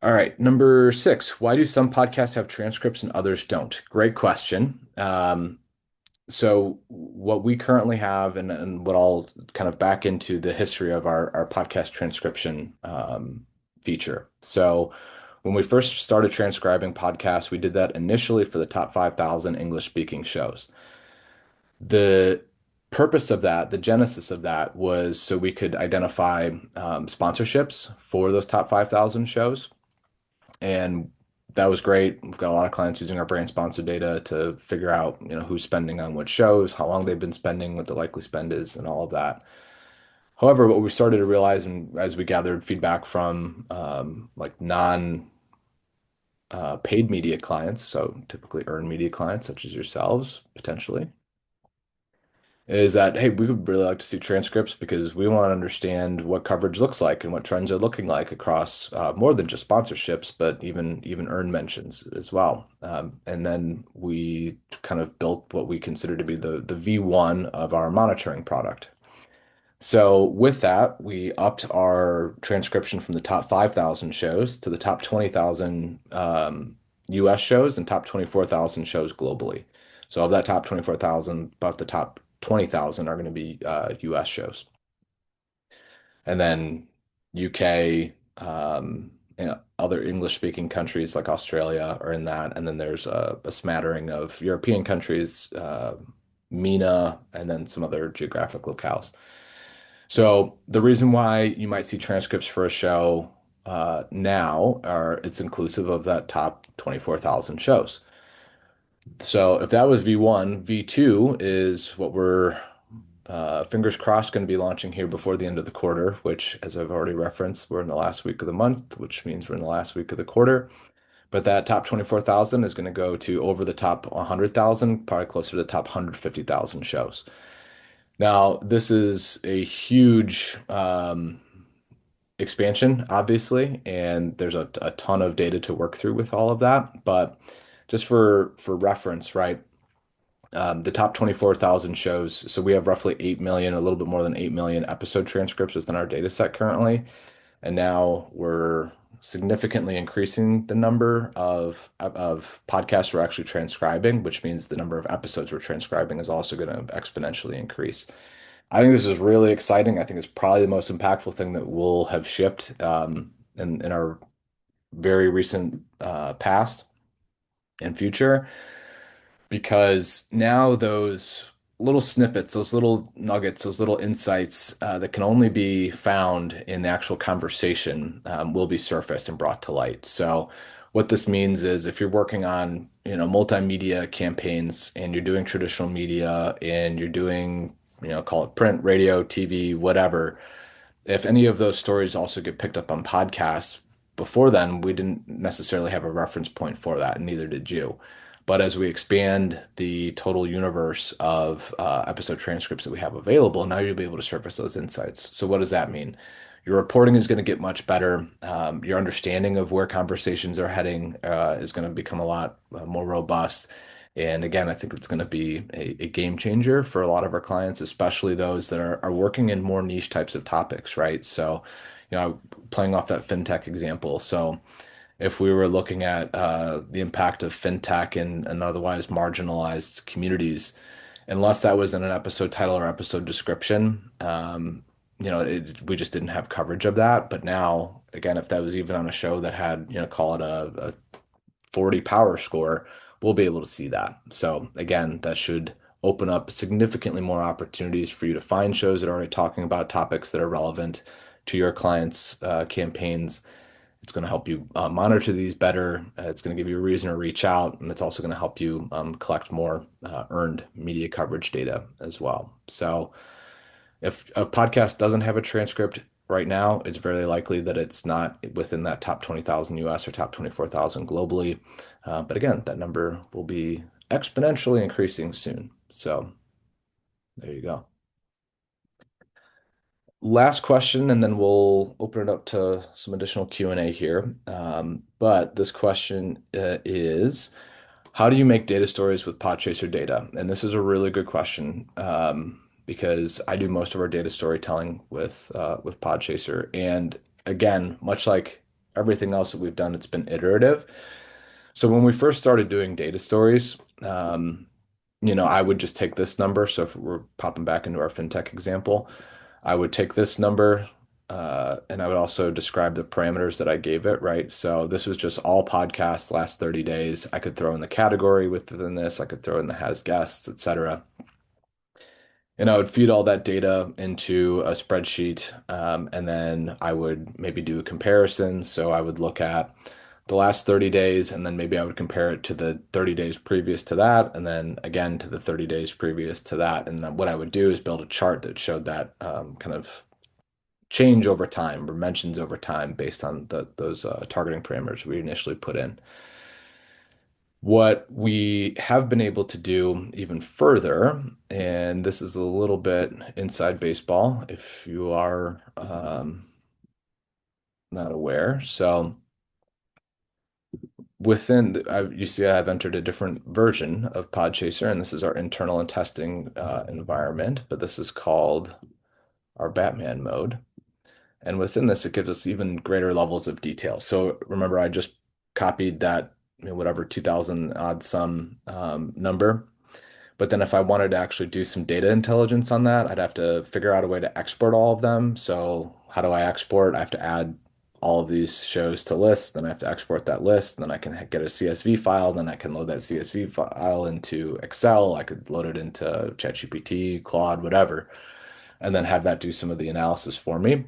[SPEAKER 1] All right, number 6. Why do some podcasts have transcripts and others don't? Great question. So what we currently have and what I'll kind of back into the history of our podcast transcription feature. So when we first started transcribing podcasts, we did that initially for the top 5,000 English speaking shows. The purpose of that, the genesis of that was so we could identify sponsorships for those top 5,000 shows. And that was great. We've got a lot of clients using our brand sponsor data to figure out, who's spending on what shows, how long they've been spending, what the likely spend is, and all of that. However, what we started to realize, and as we gathered feedback from like non paid media clients, so typically earned media clients such as yourselves, potentially, is that, hey, we would really like to see transcripts because we want to understand what coverage looks like and what trends are looking like across more than just sponsorships, but even earned mentions as well. And then we kind of built what we consider to be the V1 of our monitoring product. So with that, we upped our transcription from the top 5,000 shows to the top 20,000 US shows and top 24,000 shows globally. So of that top 24,000, about the top 20,000 are going to be US shows. And then UK, other English speaking countries like Australia are in that. And then there's a smattering of European countries, MENA, and then some other geographic locales. So the reason why you might see transcripts for a show now are it's inclusive of that top 24,000 shows. So if that was V1, V2 is what we're fingers crossed going to be launching here before the end of the quarter, which, as I've already referenced, we're in the last week of the month, which means we're in the last week of the quarter. But that top 24,000 is going to go to over the top 100,000, probably closer to the top 150,000 shows. Now, this is a huge expansion, obviously, and there's a ton of data to work through with all of that. But just for reference, right? The top 24,000 shows. So we have roughly 8 million, a little bit more than 8 million episode transcripts within our data set currently. And now we're significantly increasing the number of podcasts we're actually transcribing, which means the number of episodes we're transcribing is also going to exponentially increase. I think this is really exciting. I think it's probably the most impactful thing that we'll have shipped in our very recent past and future because now those little snippets, those little nuggets, those little insights that can only be found in the actual conversation will be surfaced and brought to light. So what this means is if you're working on, multimedia campaigns and you're doing traditional media and you're doing, call it print, radio, TV, whatever, if any of those stories also get picked up on podcasts, before then, we didn't necessarily have a reference point for that, and neither did you. But as we expand the total universe of episode transcripts that we have available, now you'll be able to surface those insights. So, what does that mean? Your reporting is going to get much better. Your understanding of where conversations are heading is going to become a lot more robust. And again, I think it's going to be a game changer for a lot of our clients, especially those that are working in more niche types of topics, right? So, playing off that fintech example. So, if we were looking at the impact of fintech in otherwise marginalized communities, unless that was in an episode title or episode description, we just didn't have coverage of that. But now, again, if that was even on a show that had, call it a 40 power score, we'll be able to see that. So again, that should open up significantly more opportunities for you to find shows that are already talking about topics that are relevant to your clients' campaigns. It's going to help you monitor these better. It's going to give you a reason to reach out, and it's also going to help you collect more earned media coverage data as well. So if a podcast doesn't have a transcript right now, it's very likely that it's not within that top 20,000 US or top 24,000 globally. But again, that number will be exponentially increasing soon. So there you go. Last question, and then we'll open it up to some additional Q&A here. But this question is, how do you make data stories with Podchaser data? And this is a really good question because I do most of our data storytelling with Podchaser. And again, much like everything else that we've done, it's been iterative. So when we first started doing data stories, I would just take this number. So if we're popping back into our fintech example, I would take this number and I would also describe the parameters that I gave it, right? So this was just all podcasts last 30 days. I could throw in the category within this, I could throw in the has guests, etc. And I would feed all that data into a spreadsheet, and then I would maybe do a comparison. So I would look at the last 30 days, and then maybe I would compare it to the 30 days previous to that, and then again to the 30 days previous to that. And then what I would do is build a chart that showed that kind of change over time or mentions over time based on those targeting parameters we initially put in. What we have been able to do even further, and this is a little bit inside baseball if you are not aware. So you see I've entered a different version of Podchaser, and this is our internal and testing environment, but this is called our Batman mode. And within this, it gives us even greater levels of detail. So remember, I just copied that whatever 2000 odd some number. But then if I wanted to actually do some data intelligence on that, I'd have to figure out a way to export all of them. So how do I export? I have to add all of these shows to lists, then I have to export that list, then I can get a CSV file, then I can load that CSV file into Excel, I could load it into ChatGPT, Claude, whatever, and then have that do some of the analysis for me.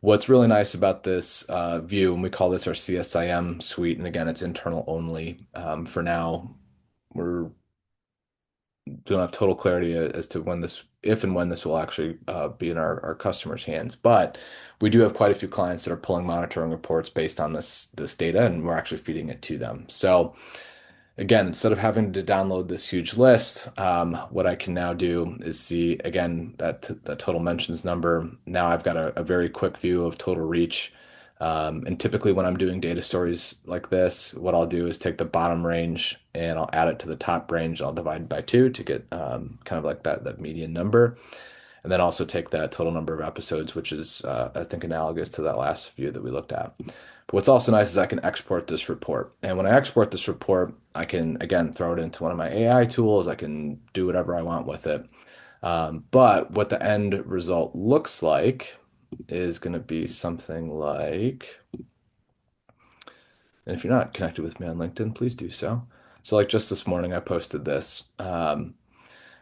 [SPEAKER 1] What's really nice about this view, and we call this our CSIM suite, and again, it's internal only for now. We're don't have total clarity as to when this, if and when this will actually be in our customers' hands. But we do have quite a few clients that are pulling monitoring reports based on this data, and we're actually feeding it to them. So again, instead of having to download this huge list, what I can now do is see again that total mentions number. Now I've got a very quick view of total reach. And typically, when I'm doing data stories like this, what I'll do is take the bottom range and I'll add it to the top range. I'll divide by two to get kind of like that median number. And then also take that total number of episodes, which is, I think, analogous to that last view that we looked at. But what's also nice is I can export this report. And when I export this report, I can, again, throw it into one of my AI tools. I can do whatever I want with it. But what the end result looks like is going to be something like, and if you're not connected with me on LinkedIn, please do so. So, like just this morning, I posted this.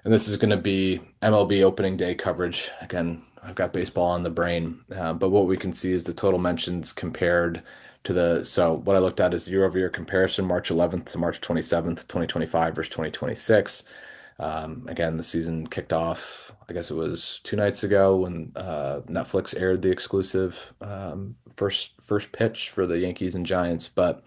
[SPEAKER 1] And this is going to be MLB opening day coverage. Again, I've got baseball on the brain, but what we can see is the total mentions compared to so what I looked at is year over year comparison, March 11th to March 27th, 2025 versus 2026. Again, the season kicked off, I guess it was 2 nights ago when Netflix aired the exclusive first pitch for the Yankees and Giants. But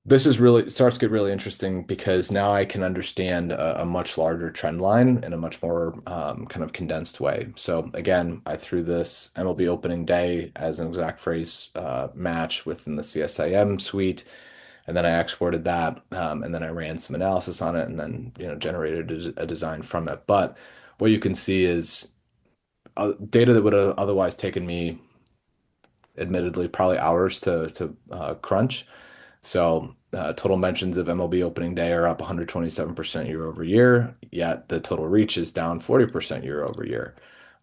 [SPEAKER 1] this is really starts to get really interesting because now I can understand a much larger trend line in a much more kind of condensed way. So again, I threw this MLB opening day as an exact phrase match within the CSIM suite, and then I exported that, and then I ran some analysis on it, and then generated a design from it. But what you can see is data that would have otherwise taken me, admittedly, probably hours to crunch. So total mentions of MLB opening day are up 127% year over year, yet the total reach is down 40% year over year.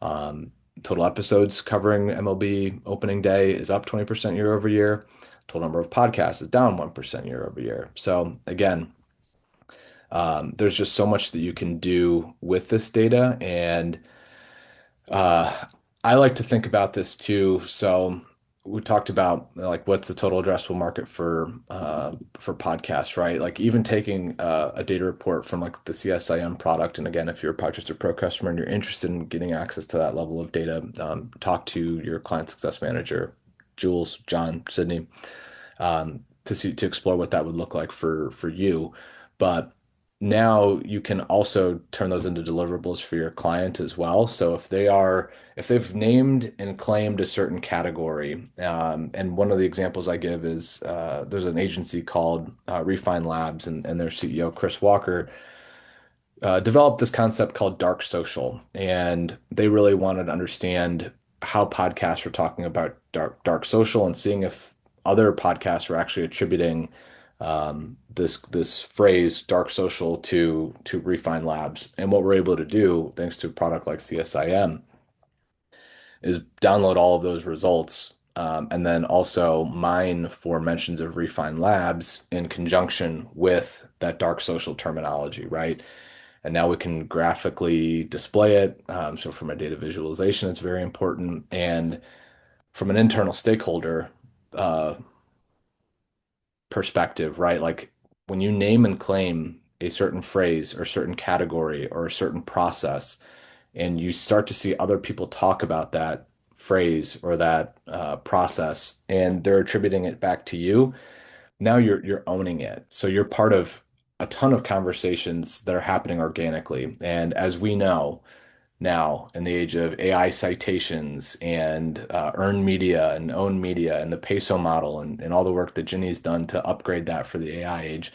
[SPEAKER 1] Total episodes covering MLB opening day is up 20% year over year. Total number of podcasts is down 1% year over year. So again, there's just so much that you can do with this data. And uh, I like to think about this too. So we talked about like what's the total addressable market for podcasts, right? Like even taking a data report from like the CSIM product, and again, if you're a Podchaser Pro customer and you're interested in getting access to that level of data, talk to your client success manager, Jules, John, Sydney, to explore what that would look like for you. But now you can also turn those into deliverables for your client as well. So if they've named and claimed a certain category, and one of the examples I give is there's an agency called Refine Labs, and their CEO Chris Walker developed this concept called dark social, and they really wanted to understand how podcasts were talking about dark social and seeing if other podcasts were actually attributing this phrase dark social to Refine Labs. And what we're able to do, thanks to a product like CSIM, is download all of those results, and then also mine for mentions of Refine Labs in conjunction with that dark social terminology, right? And now we can graphically display it. So from a data visualization, it's very important. And from an internal stakeholder uh, perspective, right? Like when you name and claim a certain phrase or certain category or a certain process, and you start to see other people talk about that phrase or that process, and they're attributing it back to you, now you're owning it. So you're part of a ton of conversations that are happening organically. And as we know now, in the age of AI citations and earned media and owned media and the peso model and all the work that Ginny's done to upgrade that for the AI age,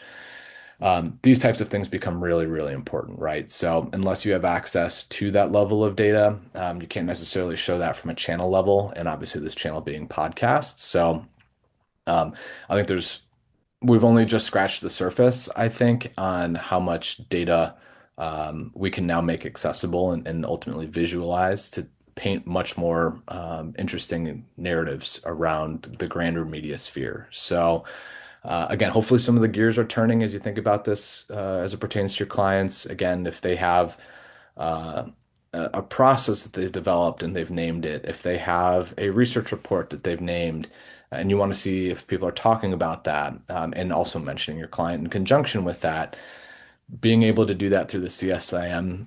[SPEAKER 1] these types of things become really, really important, right? So unless you have access to that level of data, you can't necessarily show that from a channel level. And obviously, this channel being podcasts. So I think there's we've only just scratched the surface, I think, on how much data we can now make accessible and ultimately visualize to paint much more interesting narratives around the grander media sphere. So, again, hopefully some of the gears are turning as you think about this as it pertains to your clients. Again, if they have uh, a process that they've developed and they've named it, if they have a research report that they've named, and you want to see if people are talking about that, and also mentioning your client in conjunction with that, being able to do that through the CSIM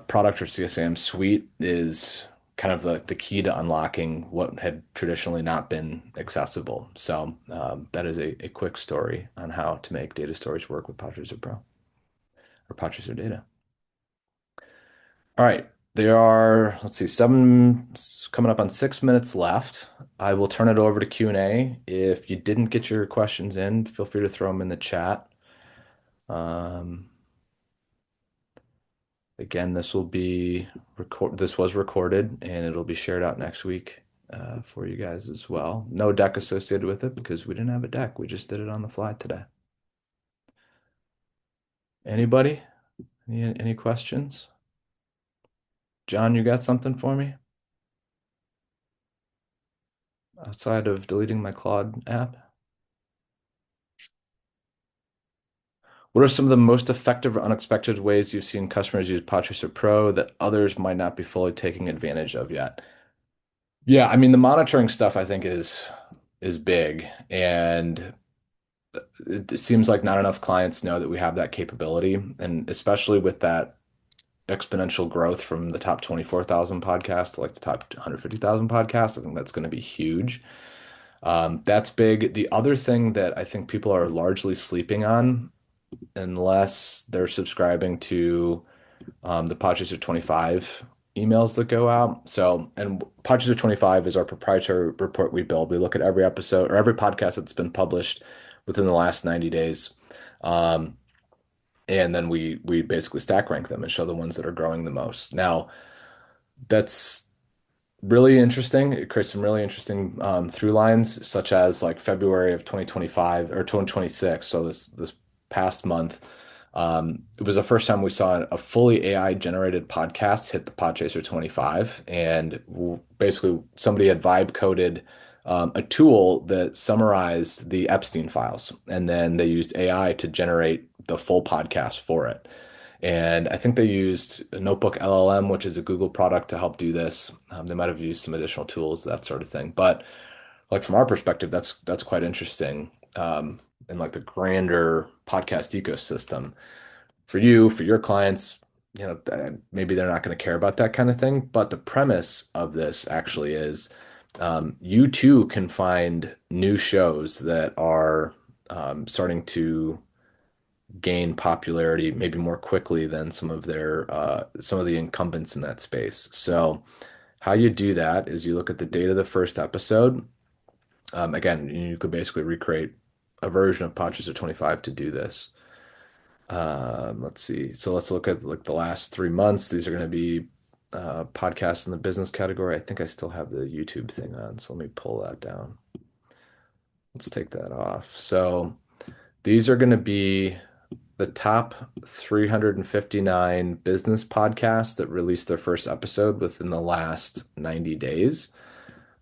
[SPEAKER 1] product or CSIM suite is kind of the key to unlocking what had traditionally not been accessible. So that is a quick story on how to make data storage work with Podchaser Pro or Podchaser Data. All right. There are, let's see, coming up on 6 minutes left. I will turn it over to Q&A. If you didn't get your questions in, feel free to throw them in the chat. Um, Again, this was recorded and it'll be shared out next week for you guys as well. No deck associated with it because we didn't have a deck. We just did it on the fly today. Anybody? Any questions? John, you got something for me outside of deleting my Claude app? What are some of the most effective or unexpected ways you've seen customers use Podchaser Pro that others might not be fully taking advantage of yet? Yeah, I mean the monitoring stuff I think is big, and it seems like not enough clients know that we have that capability, and especially with that exponential growth from the top 24,000 podcasts to like the top 150,000 podcasts, I think that's going to be huge. That's big. The other thing that I think people are largely sleeping on, unless they're subscribing to the Podchaser 25 emails that go out. So, and Podchaser 25 is our proprietary report we build. We look at every episode or every podcast that's been published within the last 90 days. Um, and then we basically stack rank them and show the ones that are growing the most. Now, that's really interesting. It creates some really interesting through lines, such as like February of 2025 or 2026. So this past month, it was the first time we saw a fully AI generated podcast hit the Podchaser 25, and basically somebody had vibe coded a tool that summarized the Epstein files, and then they used AI to generate the full podcast for it. And I think they used a Notebook LLM, which is a Google product, to help do this. They might have used some additional tools, that sort of thing. But like from our perspective, that's quite interesting in like the grander podcast ecosystem. For you, for your clients, maybe they're not going to care about that kind of thing. But the premise of this actually is you too can find new shows that are starting to gain popularity maybe more quickly than some of the incumbents in that space. So how you do that is you look at the date of the first episode. Again, you could basically recreate a version of Podchaser 25 to do this. Let's see. So let's look at like the last 3 months. These are going to be podcasts in the business category. I think I still have the YouTube thing on, so let me pull that down. Let's take that off. So these are going to be the top 359 business podcasts that released their first episode within the last 90 days.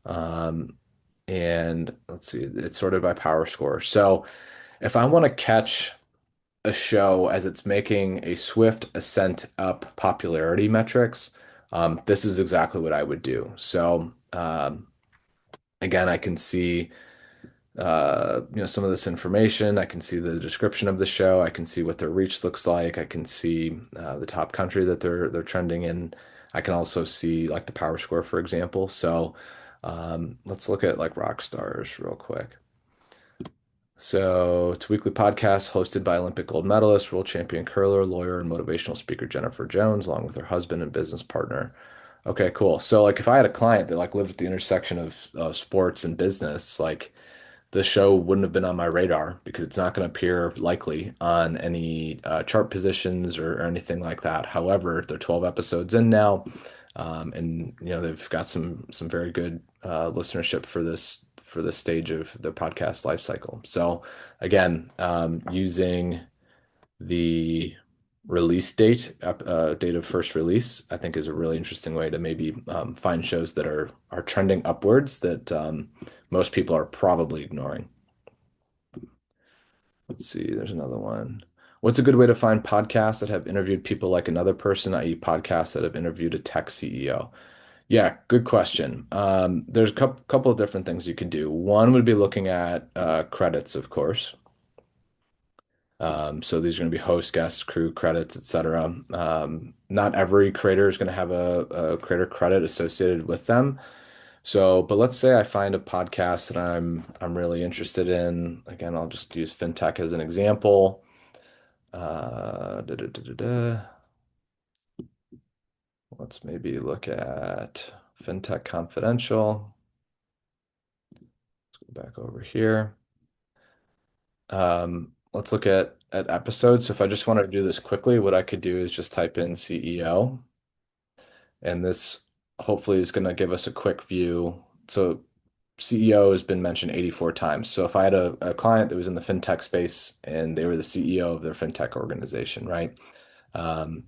[SPEAKER 1] Um, and let's see, it's sorted by power score. So if I want to catch a show as it's making a swift ascent up popularity metrics, this is exactly what I would do. So again, I can see some of this information. I can see the description of the show. I can see what their reach looks like. I can see the top country that they're trending in. I can also see like the power score, for example. So let's look at like rock stars real quick. So it's a weekly podcast hosted by Olympic gold medalist, world champion curler, lawyer, and motivational speaker Jennifer Jones, along with her husband and business partner. Okay, cool. So like if I had a client that like lived at the intersection of sports and business, like the show wouldn't have been on my radar because it's not going to appear likely on any chart positions or anything like that. However, they're 12 episodes in now, and they've got some very good listenership for the stage of the podcast life cycle. So again, using the release date, date of first release, I think is a really interesting way to maybe find shows that are trending upwards that most people are probably ignoring. Let's see, there's another one. What's a good way to find podcasts that have interviewed people like another person, i.e., podcasts that have interviewed a tech CEO? Yeah, good question. There's a couple of different things you could do. One would be looking at credits, of course. So these are going to be host, guest, crew credits, etc. Not every creator is going to have a creator credit associated with them. So, but let's say I find a podcast that I'm really interested in. Again, I'll just use fintech as an example. Da, da, da, da, da. Let's maybe look at Fintech Confidential. Let's go back over here. Let's look at episodes. So if I just want to do this quickly, what I could do is just type in CEO, and this hopefully is going to give us a quick view. So CEO has been mentioned 84 times. So if I had a client that was in the fintech space and they were the CEO of their fintech organization, right? Um,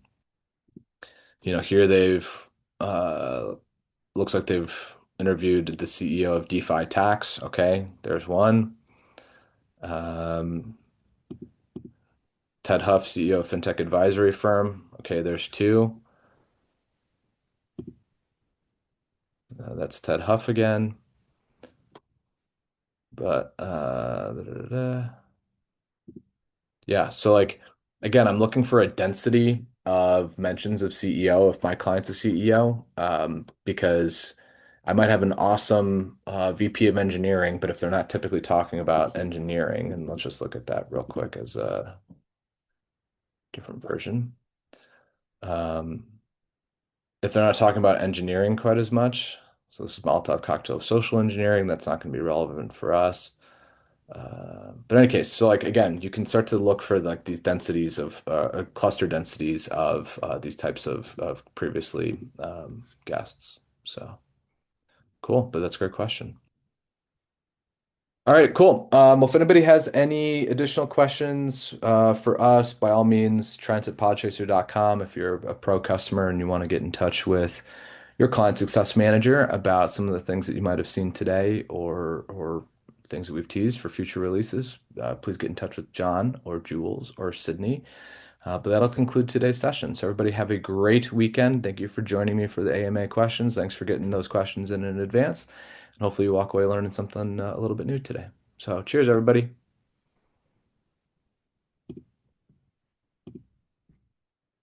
[SPEAKER 1] here they've looks like they've interviewed the CEO of DeFi Tax. Okay, there's one. Um, Ted Huff, CEO of fintech advisory firm. Okay, there's two. That's Ted Huff again. But yeah, so like again, I'm looking for a density of mentions of CEO if my client's a CEO, because I might have an awesome VP of engineering, but if they're not typically talking about engineering, and let's just look at that real quick as a different version. Um, if they're not talking about engineering quite as much, so this is Molotov cocktail of social engineering, that's not going to be relevant for us. But in any case, so like again, you can start to look for like these densities of cluster densities of these types of previously guests. So cool, but that's a great question. All right, cool. Well, if anybody has any additional questions for us, by all means, transitpodchaser.com if you're a pro customer and you want to get in touch with your client success manager about some of the things that you might have seen today or things that we've teased for future releases, please get in touch with John or Jules or Sydney. But that'll conclude today's session. So everybody have a great weekend. Thank you for joining me for the AMA questions. Thanks for getting those questions in advance. And hopefully you walk away learning something a little bit new today. So cheers, everybody.